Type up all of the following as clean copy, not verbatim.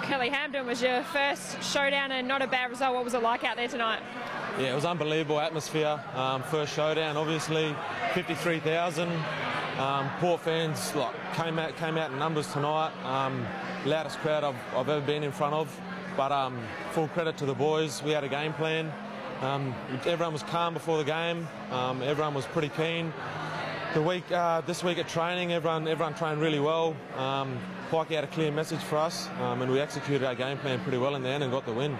Curtly Hampton was your first showdown and not a bad result. What was it like out there tonight? Yeah, it was unbelievable atmosphere. First showdown, obviously, 53,000. Port fans came out in numbers tonight. Loudest crowd I've ever been in front of. But full credit to the boys. We had a game plan. Everyone was calm before the game. Everyone was pretty keen. This week at training, everyone trained really well. Pikey had a clear message for us, and we executed our game plan pretty well in the end and got the win.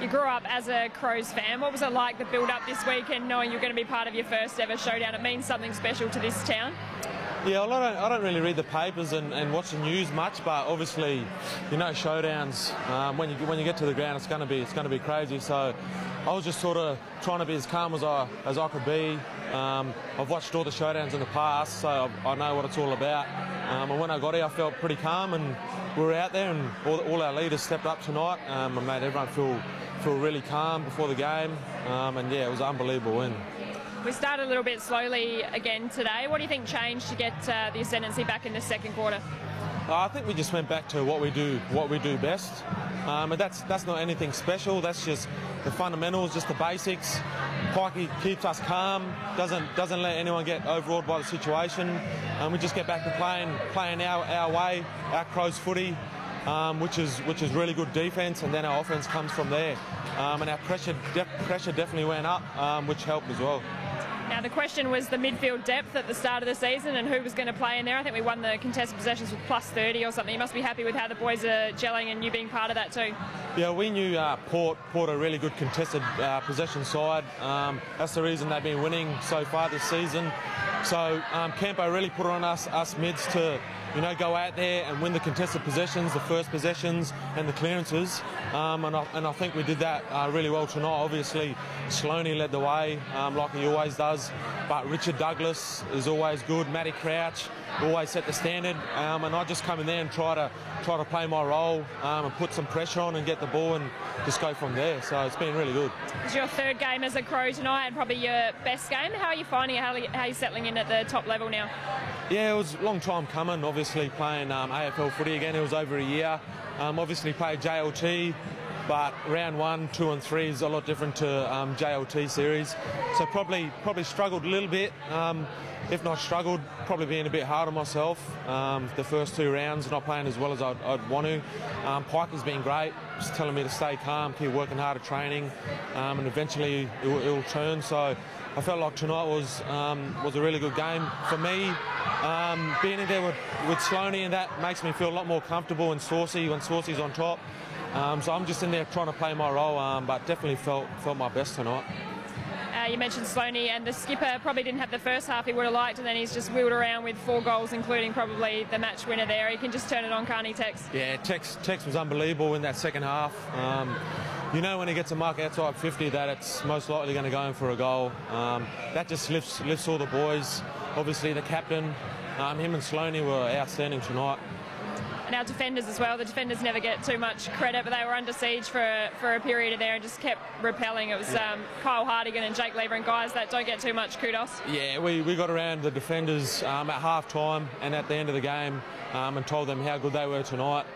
You grew up as a Crows fan. What was it like, the build-up this week and knowing you're going to be part of your first ever showdown? It means something special to this town. Yeah, well, I don't really read the papers and watch the news much, but obviously, you know, showdowns, when you get to the ground, it's going to be crazy. So I was just sort of trying to be as calm as I could be. I've watched all the showdowns in the past, so I know what it's all about. And when I got here, I felt pretty calm, and we were out there, and all our leaders stepped up tonight and made everyone feel really calm before the game. And yeah, it was an unbelievable win. We started a little bit slowly again today. What do you think changed to get the ascendancy back in the second quarter? I think we just went back to what we do best, and that's not anything special. That's just the fundamentals, just the basics. Pikey keeps us calm, doesn't let anyone get overawed by the situation, and we just get back to playing our way, our Crows footy, which is really good defence, and then our offence comes from there. And our pressure definitely went up, which helped as well. Now the question was the midfield depth at the start of the season and who was going to play in there. I think we won the contested possessions with plus 30 or something. You must be happy with how the boys are gelling and you being part of that too. Yeah, we knew Port a really good contested possession side. That's the reason they've been winning so far this season. So Campo really put it on us mids to, you know, go out there and win the contested possessions, the first possessions and the clearances. And I think we did that really well tonight. Obviously, Sloaney led the way, like he always does. But Richard Douglas is always good. Matty Crouch always set the standard. And I just come in there and try to play my role and put some pressure on and get the ball and just go from there. So it's been really good. It's your third game as a Crow tonight and probably your best game. How are you finding it? How are you settling in at the top level now? Yeah, it was a long time coming. Obviously playing AFL footy again. It was over a year. Obviously played JLT, but round 1, 2 and 3 is a lot different to JLT series. So probably struggled a little bit. If not struggled, probably being a bit hard on myself. The first 2 rounds, not playing as well as I'd want to. Pikey's been great, just telling me to stay calm, keep working hard at training, and eventually it'll turn. So I felt like tonight was a really good game for me. Being in there with Sloaney and that makes me feel a lot more comfortable and saucy when Saucy's on top. So I'm just in there trying to play my role, but definitely felt my best tonight. You mentioned Sloaney, and the skipper probably didn't have the first half he would have liked, and then he's just wheeled around with 4 goals, including probably the match winner there. He can just turn it on, can't he, Tex? Yeah, Tex was unbelievable in that second half. You know when he gets a mark outside 50 that it's most likely going to go in for a goal. That just lifts all the boys. Obviously the captain, him and Sloaney were outstanding tonight. And our defenders as well. The defenders never get too much credit, but they were under siege for a period of there and just kept repelling. It was Kyle Hardigan and Jake Lieber and guys that don't get too much kudos. Yeah, we got around the defenders at half-time and at the end of the game and told them how good they were tonight.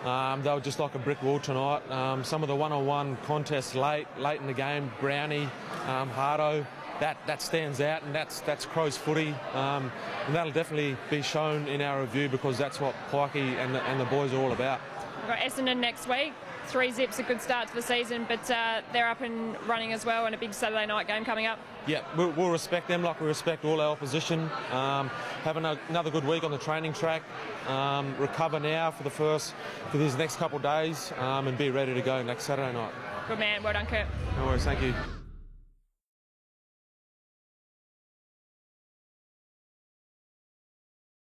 They were just like a brick wall tonight. Some of the one-on-one contests late in the game, Brownie, Hardo, that stands out, and that's Crows footy. And that'll definitely be shown in our review because that's what Pikey and the boys are all about. We've got Essendon next week. 3 zips, a good start to the season, but they're up and running as well, and a big Saturday night game coming up. Yeah, we'll respect them like we respect all our opposition. Have another good week on the training track. Recover now for these next couple of days, and be ready to go next Saturday night. Good man, well done, Kurt. No worries, thank you.